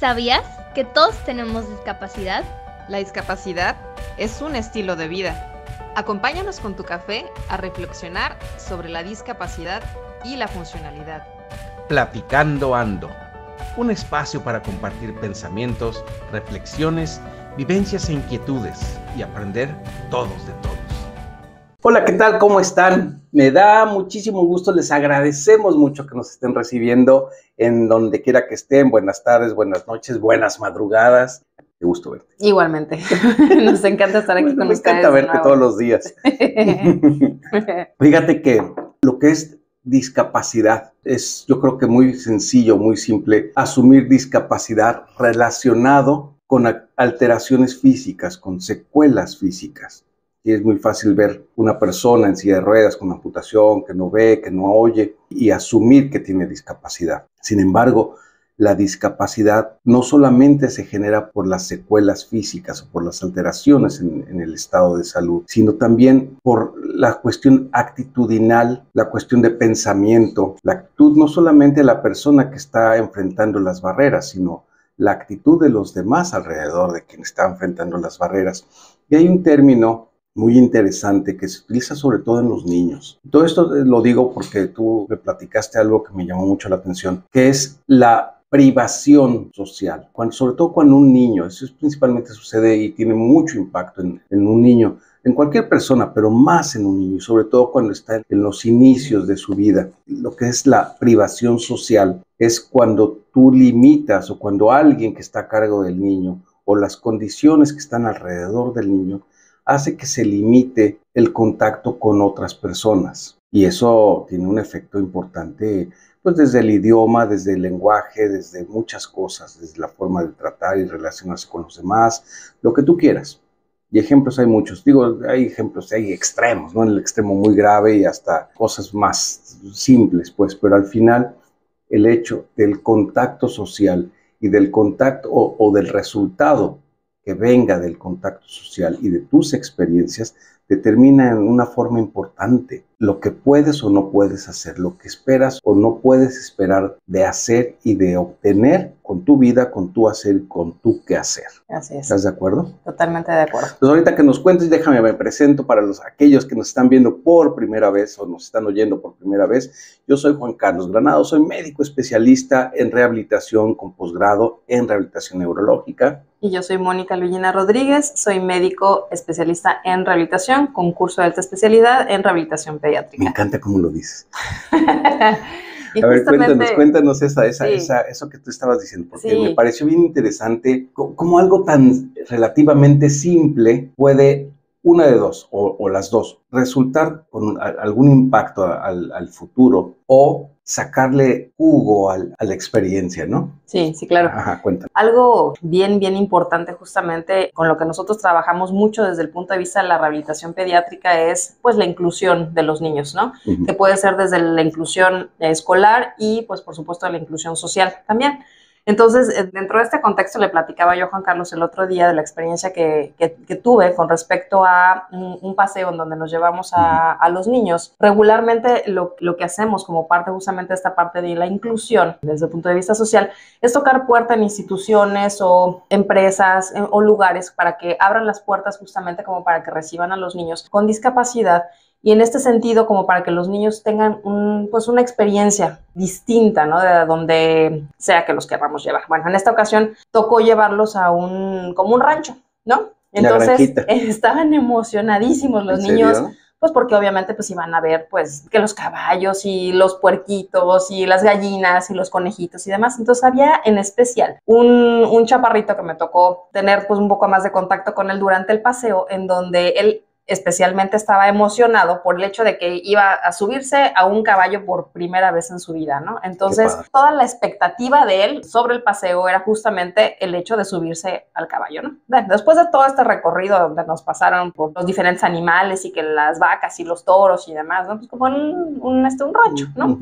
¿Sabías que todos tenemos discapacidad? La discapacidad es un estilo de vida. Acompáñanos con tu café a reflexionar sobre la discapacidad y la funcionalidad. Platicando Ando, un espacio para compartir pensamientos, reflexiones, vivencias e inquietudes y aprender todos de todos. Hola, ¿qué tal? ¿Cómo están? Me da muchísimo gusto, les agradecemos mucho que nos estén recibiendo en donde quiera que estén. Buenas tardes, buenas noches, buenas madrugadas. Qué gusto verte. Igualmente, nos encanta estar aquí con ustedes. Me encanta verte todos los días. Fíjate que lo que es discapacidad es, yo creo que muy sencillo, muy simple, asumir discapacidad relacionado con alteraciones físicas, con secuelas físicas. Y es muy fácil ver una persona en silla de ruedas con amputación, que no ve, que no oye, y asumir que tiene discapacidad. Sin embargo, la discapacidad no solamente se genera por las secuelas físicas o por las alteraciones en el estado de salud, sino también por la cuestión actitudinal, la cuestión de pensamiento, la actitud no solamente de la persona que está enfrentando las barreras, sino la actitud de los demás alrededor de quien está enfrentando las barreras. Y hay un término muy interesante que se utiliza sobre todo en los niños. Todo esto lo digo porque tú me platicaste algo que me llamó mucho la atención, que es la privación social. Sobre todo cuando un niño, eso principalmente sucede y tiene mucho impacto en un niño, en cualquier persona, pero más en un niño, sobre todo cuando está en los inicios de su vida. Lo que es la privación social es cuando tú limitas o cuando alguien que está a cargo del niño o las condiciones que están alrededor del niño hace que se limite el contacto con otras personas. Y eso tiene un efecto importante, pues desde el idioma, desde el lenguaje, desde muchas cosas, desde la forma de tratar y relacionarse con los demás, lo que tú quieras. Y ejemplos hay muchos. Digo, hay ejemplos, hay extremos, ¿no? En el extremo muy grave y hasta cosas más simples, pues. Pero al final, el hecho del contacto social y del contacto o del resultado que venga del contacto social y de tus experiencias, determina en una forma importante lo que puedes o no puedes hacer, lo que esperas o no puedes esperar de hacer y de obtener con tu vida, con tu hacer, con tu quehacer. Así es. ¿Estás de acuerdo? Totalmente de acuerdo. Pues ahorita que nos cuentes, déjame me presento para aquellos que nos están viendo por primera vez o nos están oyendo por primera vez. Yo soy Juan Carlos Granado, soy médico especialista en rehabilitación con posgrado en rehabilitación neurológica. Y yo soy Mónica Luigina Rodríguez, soy médico especialista en rehabilitación con curso de alta especialidad en rehabilitación pediátrica. Me encanta cómo lo dices. Y a ver, cuéntanos eso que tú estabas diciendo, porque sí, me pareció bien interesante cómo algo tan relativamente simple puede, una de dos, o las dos, resultar con algún impacto al futuro o sacarle jugo a la experiencia, ¿no? Sí, claro. Ajá, cuéntame. Algo bien importante justamente con lo que nosotros trabajamos mucho desde el punto de vista de la rehabilitación pediátrica es pues la inclusión de los niños, ¿no? Uh-huh. Que puede ser desde la inclusión escolar y pues por supuesto la inclusión social también. Entonces, dentro de este contexto le platicaba yo a Juan Carlos el otro día de la experiencia que tuve con respecto a un paseo en donde nos llevamos a los niños. Regularmente lo que hacemos como parte justamente de esta parte de la inclusión desde el punto de vista social es tocar puerta en instituciones o empresas o lugares para que abran las puertas justamente como para que reciban a los niños con discapacidad. Y en este sentido, como para que los niños tengan una experiencia distinta, ¿no? De donde sea que los queramos llevar. Bueno, en esta ocasión tocó llevarlos como un rancho, ¿no? Entonces, estaban emocionadísimos los niños, pues porque obviamente pues iban a ver pues que los caballos y los puerquitos y las gallinas y los conejitos y demás. Entonces había en especial un chaparrito que me tocó tener pues un poco más de contacto con él durante el paseo, en donde él especialmente estaba emocionado por el hecho de que iba a subirse a un caballo por primera vez en su vida, ¿no? Entonces, toda la expectativa de él sobre el paseo era justamente el hecho de subirse al caballo, ¿no? Bueno, después de todo este recorrido donde nos pasaron por los diferentes animales y que las vacas y los toros y demás, ¿no? Pues como un rancho, ¿no?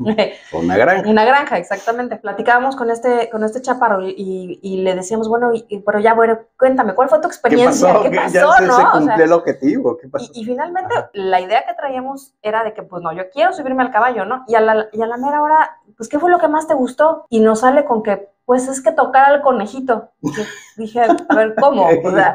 Una granja. Una granja, exactamente. Platicábamos con este chaparro y le decíamos, bueno, pero ya, bueno, cuéntame, ¿cuál fue tu experiencia? ¿Qué pasó? Ya ¿no? se cumplió el objetivo. Y finalmente la idea que traíamos era de que pues no, yo quiero subirme al caballo, ¿no? Y a la mera hora pues, ¿qué fue lo que más te gustó? Y nos sale con que, pues, es que tocar al conejito. Y dije, a ver, ¿cómo?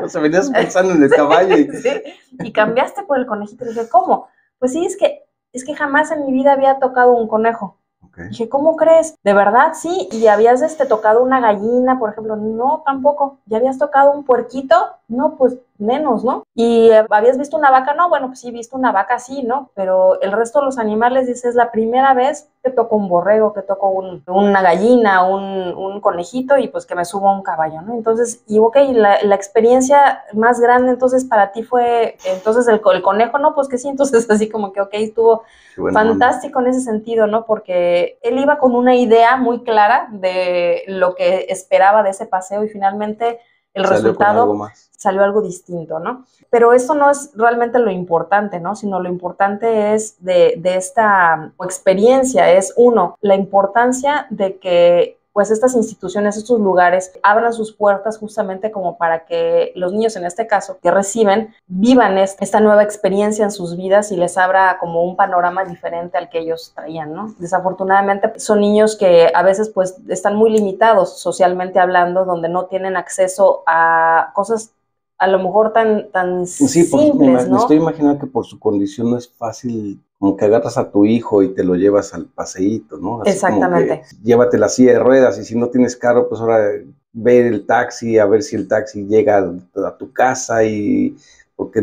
O sea, venías pensando en el caballo. Sí, y cambiaste por el conejito. Y dije, ¿cómo? Pues sí, es que jamás en mi vida había tocado un conejo. Okay. Dije, ¿cómo crees? ¿De verdad? Sí. ¿Y habías tocado una gallina, por ejemplo? No, tampoco. ¿Ya habías tocado un puerquito? No, pues menos, ¿no? ¿Y habías visto una vaca? No, bueno, pues sí, he visto una vaca, sí, ¿no? Pero el resto de los animales, dices, es la primera vez que toco un borrego, que toco una gallina, un conejito y pues que me subo a un caballo, ¿no? Entonces, y ok, la experiencia más grande entonces para ti fue, entonces el conejo, ¿no? Pues que sí, entonces así como que ok, estuvo fantástico en ese sentido, ¿no? Porque él iba con una idea muy clara de lo que esperaba de ese paseo y finalmente el resultado salió algo distinto, ¿no? Pero eso no es realmente lo importante, ¿no? Sino lo importante es de esta experiencia, es la importancia de que pues estas instituciones, estos lugares, abran sus puertas justamente como para que los niños, en este caso, que reciben, vivan esta nueva experiencia en sus vidas y les abra como un panorama diferente al que ellos traían, ¿no? Desafortunadamente son niños que a veces pues están muy limitados socialmente hablando, donde no tienen acceso a cosas a lo mejor tan sí, simples, ¿no? Me estoy imaginando que por su condición no es fácil, como que agarras a tu hijo y te lo llevas al paseíto, ¿no? Así exactamente. Llévate la silla de ruedas y si no tienes carro, pues ahora ve el taxi, a ver si el taxi llega a tu casa y porque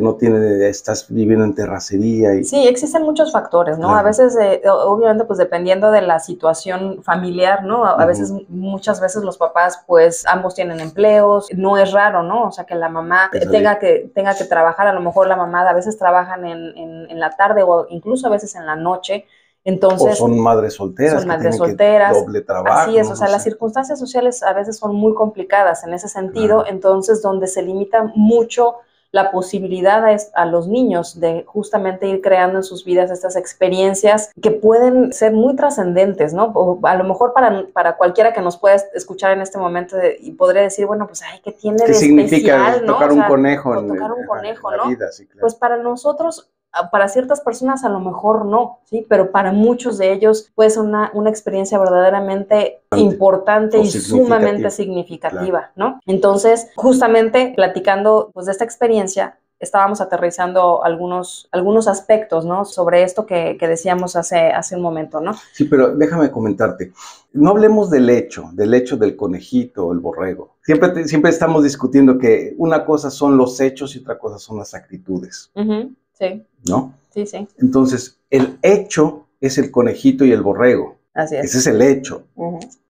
estás viviendo en terracería. Sí, existen muchos factores, ¿no? Claro. A veces, obviamente, pues dependiendo de la situación familiar, ¿no? A veces, muchas veces los papás, pues ambos tienen empleos, no es raro, ¿no? O sea, que la mamá tenga que trabajar, a lo mejor la mamá a veces trabajan en la tarde o incluso a veces en la noche. Entonces, o son madres solteras. Son madres solteras. Doble trabajo. Así es, ¿no? O sea, las circunstancias sociales a veces son muy complicadas en ese sentido, claro. Entonces donde se limita mucho la posibilidad a los niños de justamente ir creando en sus vidas estas experiencias que pueden ser muy trascendentes, ¿no? O a lo mejor para cualquiera que nos pueda escuchar en este momento y podría decir, bueno, pues, ay, ¿qué tiene de especial? ¿Qué significa tocar un conejo? Tocar un conejo, ¿no? Vida, sí, claro. Pues para nosotros, para ciertas personas a lo mejor no, ¿sí? Pero para muchos de ellos puede ser una experiencia verdaderamente importante y sumamente significativa, claro. ¿no? Entonces, justamente platicando pues, de esta experiencia, estábamos aterrizando algunos aspectos, ¿no? Sobre esto que decíamos hace un momento, ¿no? Sí, pero déjame comentarte. No hablemos del hecho del conejito o el borrego. Siempre estamos discutiendo que una cosa son los hechos y otra cosa son las actitudes. Sí. ¿No? Sí, sí. Entonces, el hecho es el conejito y el borrego. Así es. Ese es el hecho.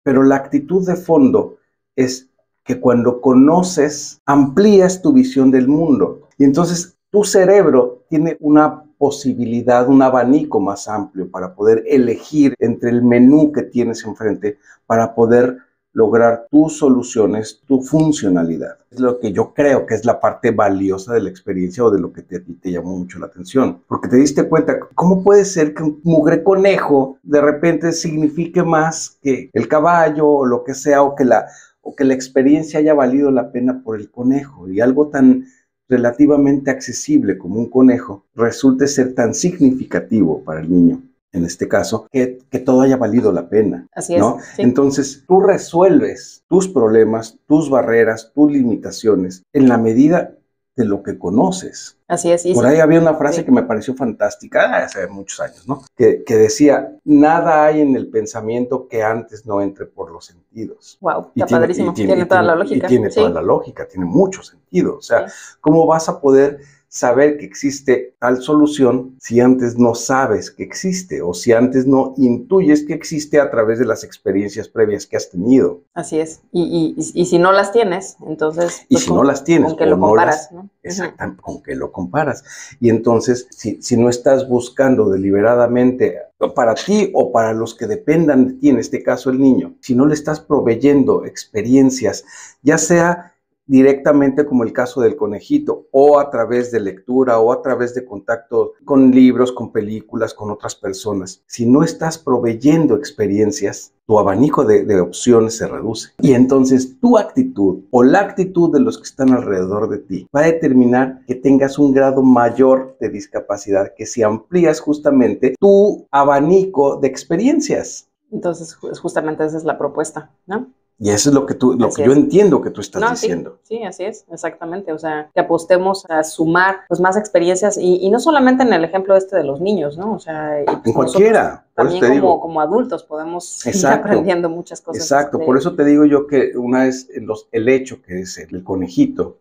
Pero la actitud de fondo es que cuando conoces, amplías tu visión del mundo. Y entonces tu cerebro tiene una posibilidad, un abanico más amplio para poder elegir entre el menú que tienes enfrente para poder lograr tus soluciones, tu funcionalidad. Es lo que yo creo que es la parte valiosa de la experiencia o de lo que te llamó mucho la atención. Porque te diste cuenta, ¿cómo puede ser que un mugre conejo de repente signifique más que el caballo o lo que sea, o que la experiencia haya valido la pena por el conejo? Y algo tan relativamente accesible como un conejo resulte ser tan significativo para el niño, en este caso, que todo haya valido la pena. Así es, ¿no? sí. Entonces, tú resuelves tus problemas, tus barreras, tus limitaciones en la medida de lo que conoces. Así es. Por ahí había una frase que me pareció fantástica, hace muchos años, ¿no? Que decía, nada hay en el pensamiento que antes no entre por los sentidos. Wow, está padrísimo. Tiene toda la lógica. Y tiene toda la lógica, tiene mucho sentido. O sea, ¿cómo vas a poder saber que existe tal solución si antes no sabes que existe o si antes no intuyes que existe a través de las experiencias previas que has tenido? Así es. Y si no las tienes, entonces... Y si no las tienes, con que lo comparas, ¿no? Exactamente, con que lo comparas. Y entonces, si no estás buscando deliberadamente para ti o para los que dependan de ti, en este caso el niño, si no le estás proveyendo experiencias, ya sea directamente como el caso del conejito, o a través de lectura, o a través de contacto con libros, con películas, con otras personas. Si no estás proveyendo experiencias, tu abanico de opciones se reduce. Y entonces tu actitud o la actitud de los que están alrededor de ti va a determinar que tengas un grado mayor de discapacidad, que si amplías justamente tu abanico de experiencias. Entonces, justamente esa es la propuesta, ¿no? Y eso es lo que yo entiendo que tú estás diciendo. Sí, así es, exactamente. O sea, que apostemos a sumar pues más experiencias y no solamente en el ejemplo de los niños, ¿no? O sea, y, pues, en cualquiera. También como adultos podemos ir aprendiendo muchas cosas. Exacto, por eso te digo yo que una es el hecho, que es el conejito,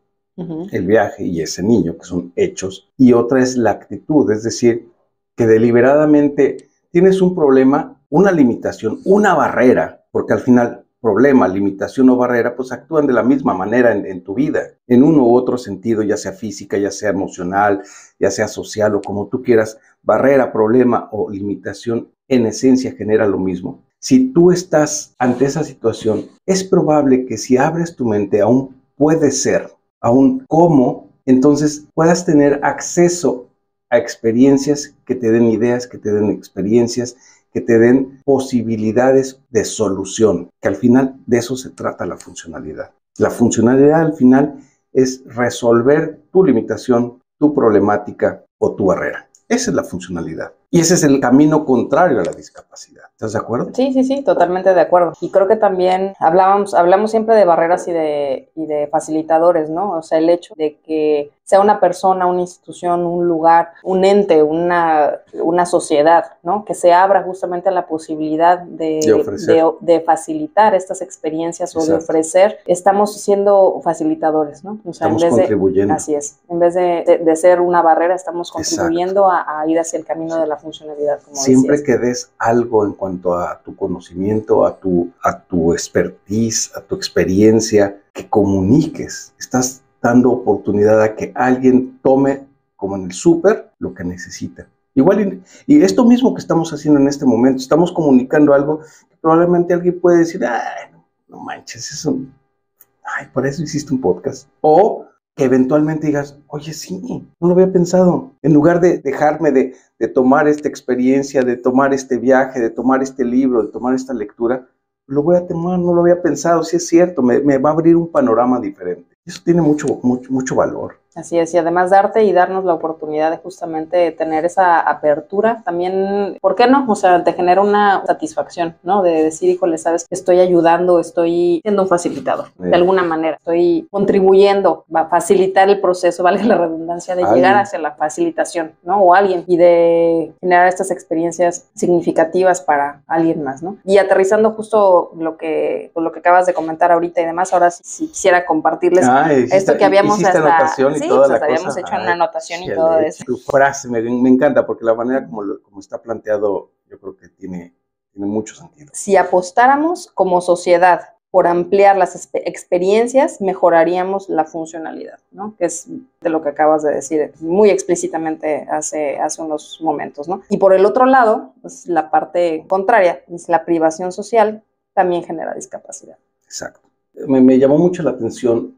el viaje y ese niño, que son hechos, y otra es la actitud, es decir, que deliberadamente tienes un problema, una limitación, una barrera, porque al final problema, limitación o barrera, pues actúan de la misma manera en tu vida, en uno u otro sentido, ya sea física, ya sea emocional, ya sea social o como tú quieras. Barrera, problema o limitación en esencia genera lo mismo. Si tú estás ante esa situación, es probable que si abres tu mente a un puede ser, a un cómo, entonces puedas tener acceso a experiencias que te den ideas, que te den experiencias, que te den posibilidades de solución, que al final de eso se trata la funcionalidad. La funcionalidad al final es resolver tu limitación, tu problemática o tu barrera. Esa es la funcionalidad. Y ese es el camino contrario a la discapacidad. ¿Estás de acuerdo? Sí, totalmente de acuerdo. Y creo que también hablamos siempre de barreras y de facilitadores, ¿no? O sea, el hecho de que sea una persona, una institución, un lugar, un ente, una sociedad, ¿no? Que se abra justamente a la posibilidad de facilitar estas experiencias. Exacto. O de ofrecer. Estamos siendo facilitadores, ¿no? O sea, estamos contribuyendo. Así es. En vez de ser una barrera, estamos contribuyendo a ir hacia el camino de la funcionalidad, como siempre decías. Que des algo en cuanto a tu conocimiento, a tu expertise, a tu experiencia, que comuniques. Estás dando oportunidad a que alguien tome, como en el súper, lo que necesita. Igual, y esto mismo que estamos haciendo en este momento, estamos comunicando algo que probablemente alguien puede decir, ay, no manches, eso, ay, por eso hiciste un podcast. O que eventualmente digas, oye, sí, no lo había pensado. En lugar de dejarme de tomar esta experiencia, de tomar este viaje, de tomar este libro, de tomar esta lectura, lo voy a tomar, no lo había pensado, sí es cierto, me va a abrir un panorama diferente. Eso tiene mucho valor. Así es, y además darte y darnos la oportunidad de justamente tener esa apertura, también, ¿por qué no? O sea, te genera una satisfacción, ¿no? De decir, híjole, sabes, estoy ayudando, estoy siendo un facilitador, de alguna manera, estoy contribuyendo a facilitar el proceso, vale la redundancia, de llegar hacia la facilitación, ¿no? O alguien, y de generar estas experiencias significativas para alguien más, ¿no? Y aterrizando justo lo que acabas de comentar ahorita y demás, ahora sí quisiera compartirles esto que habíamos hasta... Sí, pues habíamos hecho una anotación y todo eso. Tu frase me encanta porque la manera como está planteado yo creo que tiene mucho sentido. Si apostáramos como sociedad por ampliar las experiencias, mejoraríamos la funcionalidad, ¿no? Que es de lo que acabas de decir muy explícitamente hace unos momentos, ¿no? Y por el otro lado, pues la parte contraria, es la privación social, también genera discapacidad. Exacto. Me llamó mucho la atención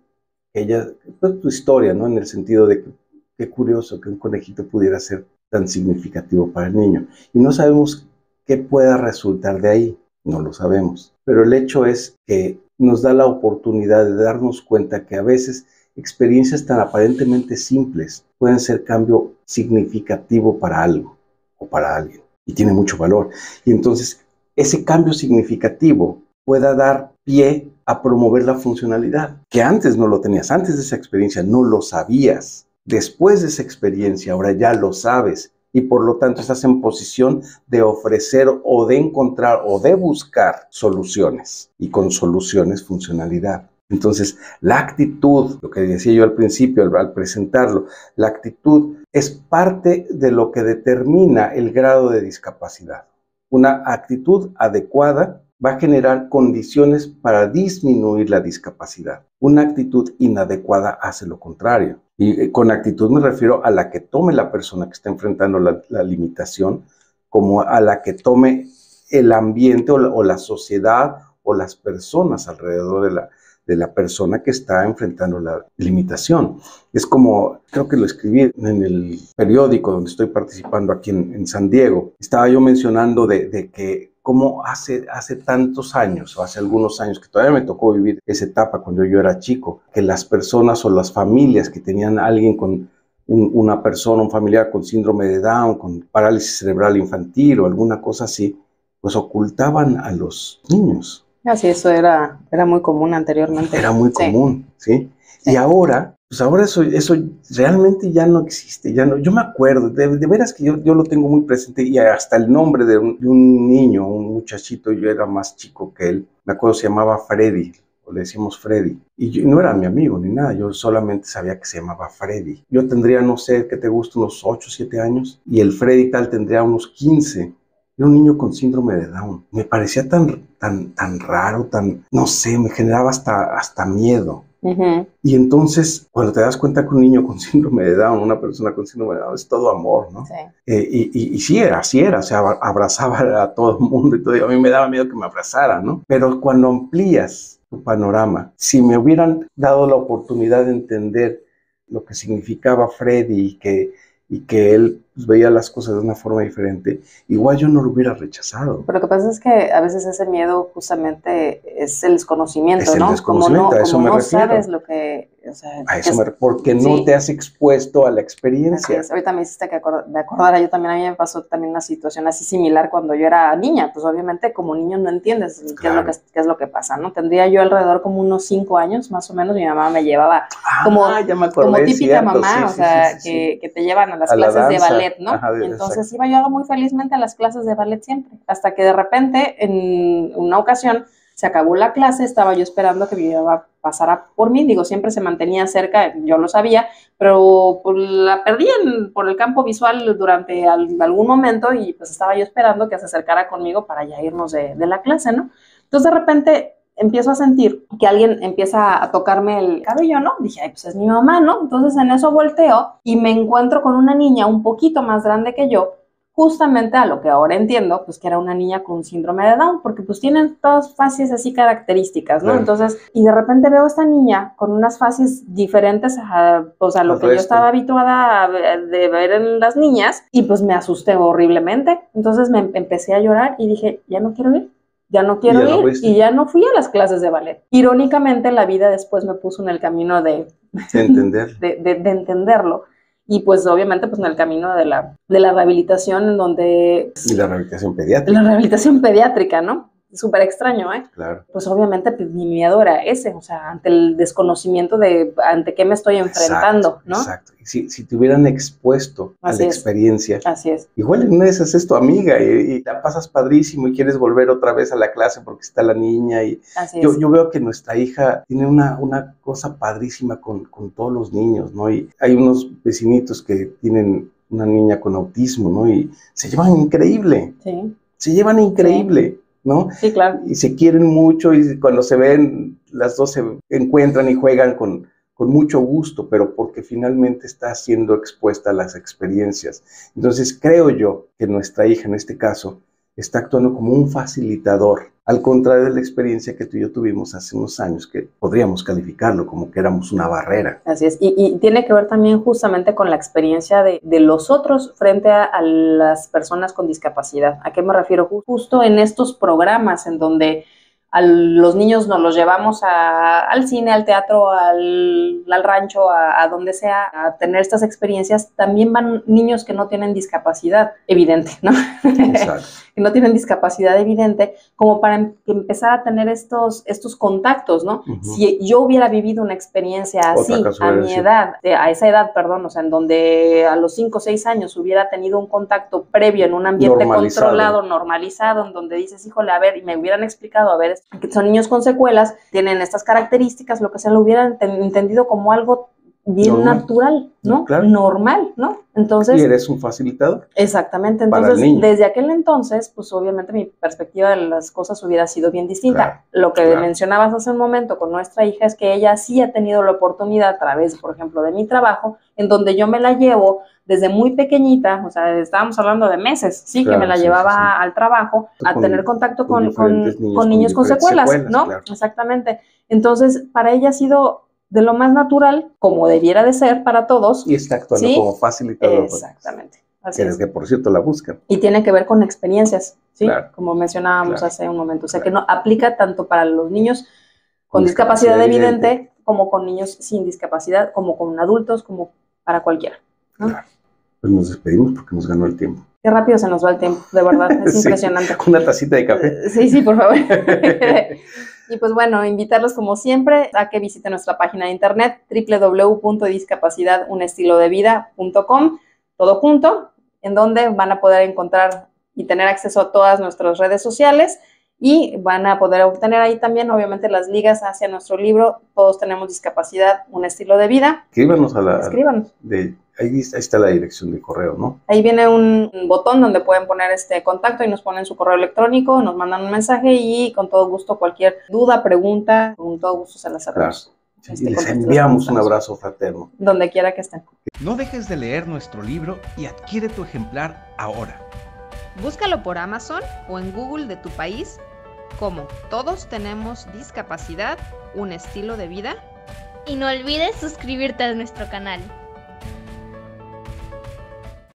pues, tu historia, ¿no? En el sentido de que qué curioso que un conejito pudiera ser tan significativo para el niño. Y no sabemos qué pueda resultar de ahí, no lo sabemos. Pero el hecho es que nos da la oportunidad de darnos cuenta que a veces experiencias tan aparentemente simples pueden ser cambio significativo para algo o para alguien. Y tiene mucho valor. Y entonces ese cambio significativo pueda dar pie a promover la funcionalidad, que antes no lo tenías, antes de esa experiencia no lo sabías. Después de esa experiencia ahora ya lo sabes y por lo tanto estás en posición de ofrecer o de encontrar o de buscar soluciones y con soluciones funcionalidad. Entonces la actitud, lo que decía yo al principio al presentarlo, la actitud es parte de lo que determina el grado de discapacidad. Una actitud adecuada va a generar condiciones para disminuir la discapacidad. Una actitud inadecuada hace lo contrario. Y con actitud me refiero a la que tome la persona que está enfrentando la limitación, como a la que tome el ambiente o la sociedad o las personas alrededor de la persona que está enfrentando la limitación. Es como, creo que lo escribí en el periódico donde estoy participando aquí en San Diego. Estaba yo mencionando de que como hace tantos años, o hace algunos años, que todavía me tocó vivir esa etapa cuando yo era chico, que las personas o las familias que tenían a alguien con una persona, un familiar con síndrome de Down, con parálisis cerebral infantil o alguna cosa así, pues ocultaban a los niños. Así, eso era muy común anteriormente. Era muy común, ¿sí? Y ahora, pues ahora eso realmente ya no existe, ya no. Yo me acuerdo, de veras que yo lo tengo muy presente, y hasta el nombre de un niño, un muchachito, yo era más chico que él, me acuerdo, se llamaba Freddy, o le decimos Freddy, y no era mi amigo ni nada, yo solamente sabía que se llamaba Freddy. Yo tendría, no sé, ¿qué te gusta? Unos 8, 7 años, y el Freddy tal tendría unos 15. Era un niño con síndrome de Down. Me parecía tan raro, no sé, me generaba hasta miedo. Y entonces, cuando te das cuenta que un niño con síndrome de Down, una persona con síndrome de Down, es todo amor, ¿no? Sí. Y sí, así era, o sea, abrazaba a todo el mundo y todo, y a mí me daba miedo que me abrazara, ¿no? Pero cuando amplías tu panorama, si me hubieran dado la oportunidad de entender lo que significaba Freddy y que él pues, veía las cosas de una forma diferente, igual yo no lo hubiera rechazado. Pero lo que pasa es que a veces ese miedo justamente es el desconocimiento, es el ¿no? desconocimiento, Como a eso me no refiero. sabes lo que... O sea, a eso porque no te has expuesto a la experiencia. Ahorita me hiciste que me acordara, yo también, a mí me pasó también una situación así similar cuando yo era niña. Pues obviamente como niño no entiendes Claro. qué es lo que pasa, ¿no? Tendría yo alrededor como unos 5 años, más o menos. Mi mamá me llevaba como típica cierto, mamá, que te llevan a las clases de ballet, ¿no? Ajá, entonces iba yo muy felizmente a las clases de ballet siempre, hasta que de repente en una ocasión se acabó la clase, estaba yo esperando que mi mamá pasara por mí, digo, siempre se mantenía cerca, yo lo sabía, pero pues, la perdí por el campo visual durante algún momento, y pues estaba yo esperando que se acercara conmigo para ya irnos de la clase, ¿no? Entonces de repente empiezo a sentir que alguien empieza a tocarme el cabello, ¿no? Dije, ay, pues es mi mamá, ¿no? Entonces en eso volteo y me encuentro con una niña un poquito más grande que yo, justamente a lo que ahora entiendo, pues que era una niña con síndrome de Down, porque pues tienen todas facies así características, ¿no? Claro. Entonces, y de repente veo a esta niña con unas facies diferentes a lo que yo estaba habituada de ver en las niñas, y pues me asusté horriblemente. Entonces me empecé a llorar y dije, ya no quiero ir. Ya no quiero ir, y ya no fui a las clases de ballet. Irónicamente, la vida después me puso en el camino de entenderlo. Y pues obviamente pues en el camino de la rehabilitación, en donde... Y la rehabilitación pediátrica. La rehabilitación pediátrica, ¿no? Súper extraño, ¿eh? Claro. Pues obviamente pues, mi miedo era ese, o sea, ante el desconocimiento de ante qué me estoy enfrentando, ¿no? Exacto. Si te hubieran expuesto a la experiencia. Así es. Igual en esas es tu amiga y la pasas padrísimo y quieres volver otra vez a la clase porque está la niña. Y yo veo que nuestra hija tiene una cosa padrísima con todos los niños, ¿no? Y hay unos vecinitos que tienen una niña con autismo, ¿no? Y se llevan increíble. Sí. Se llevan increíble. Sí. ¿No? Sí, claro. Y se quieren mucho y cuando se ven, las dos se encuentran y juegan con mucho gusto, pero porque finalmente está siendo expuesta a las experiencias. Entonces creo yo que nuestra hija en este caso está actuando como un facilitador, al contrario de la experiencia que tú y yo tuvimos hace unos años, que podríamos calificarlo como que éramos una barrera. Así es, y tiene que ver también justamente con la experiencia de los otros frente a las personas con discapacidad. ¿A qué me refiero? Justo en estos programas en donde a los niños nos los llevamos al cine, al teatro, al rancho, a donde sea, a tener estas experiencias, también van niños que no tienen discapacidad evidente, ¿no? Exacto. Que no tienen discapacidad evidente, como para empezar a tener estos contactos, ¿no? Uh-huh. Si yo hubiera vivido una experiencia así, a mi edad, a esa edad, perdón, o sea, en donde a los 5 o 6 años hubiera tenido un contacto previo en un ambiente controlado, normalizado, en donde dices, híjole, a ver, y me hubieran explicado, a ver, que son niños con secuelas, tienen estas características, lo que sea, lo hubieran entendido como algo bien natural, ¿no? Claro. Normal, ¿no? Entonces, y eres un facilitador. Exactamente. Entonces, desde aquel entonces, pues obviamente mi perspectiva de las cosas hubiera sido bien distinta. Claro. Lo que mencionabas hace un momento con nuestra hija es que ella sí ha tenido la oportunidad a través, por ejemplo, de mi trabajo, en donde yo me la llevo desde muy pequeñita, o sea, estábamos hablando de meses, sí, claro, que me la llevaba al trabajo a tener contacto con niños con secuelas, ¿no? Claro. Exactamente. Entonces, para ella ha sido de lo más natural, como debiera de ser para todos. Y está actuando como facilitador. Exactamente. Así que por cierto la buscan. Y tiene que ver con experiencias, ¿sí? Claro. Como mencionábamos hace un momento. O sea, que no aplica tanto para los niños con discapacidad evidente como con niños sin discapacidad, como con adultos, como para cualquiera, ¿no? Claro. Pues nos despedimos porque nos ganó el tiempo. Qué rápido se nos va el tiempo, de verdad, es Sí, impresionante. Una tacita de café. Sí, por favor. Y pues bueno, invitarlos como siempre a que visiten nuestra página de internet www.discapacidadunestilodevida.com, todo junto, en donde van a poder encontrar y tener acceso a todas nuestras redes sociales y van a poder obtener ahí también, obviamente, las ligas hacia nuestro libro Todos tenemos discapacidad, un estilo de vida. Escríbanos Escríbanos. Ahí está la dirección de correo, ¿no? Ahí viene un botón donde pueden poner contacto y nos ponen su correo electrónico, nos mandan un mensaje y con todo gusto cualquier duda, pregunta, con todo gusto se las hacemos. Claro. Sí, les enviamos un abrazo fraterno. Donde quiera que estén. No dejes de leer nuestro libro y adquiere tu ejemplar ahora. Búscalo por Amazon o en Google de tu país como Todos tenemos discapacidad, un estilo de vida. Y no olvides suscribirte a nuestro canal.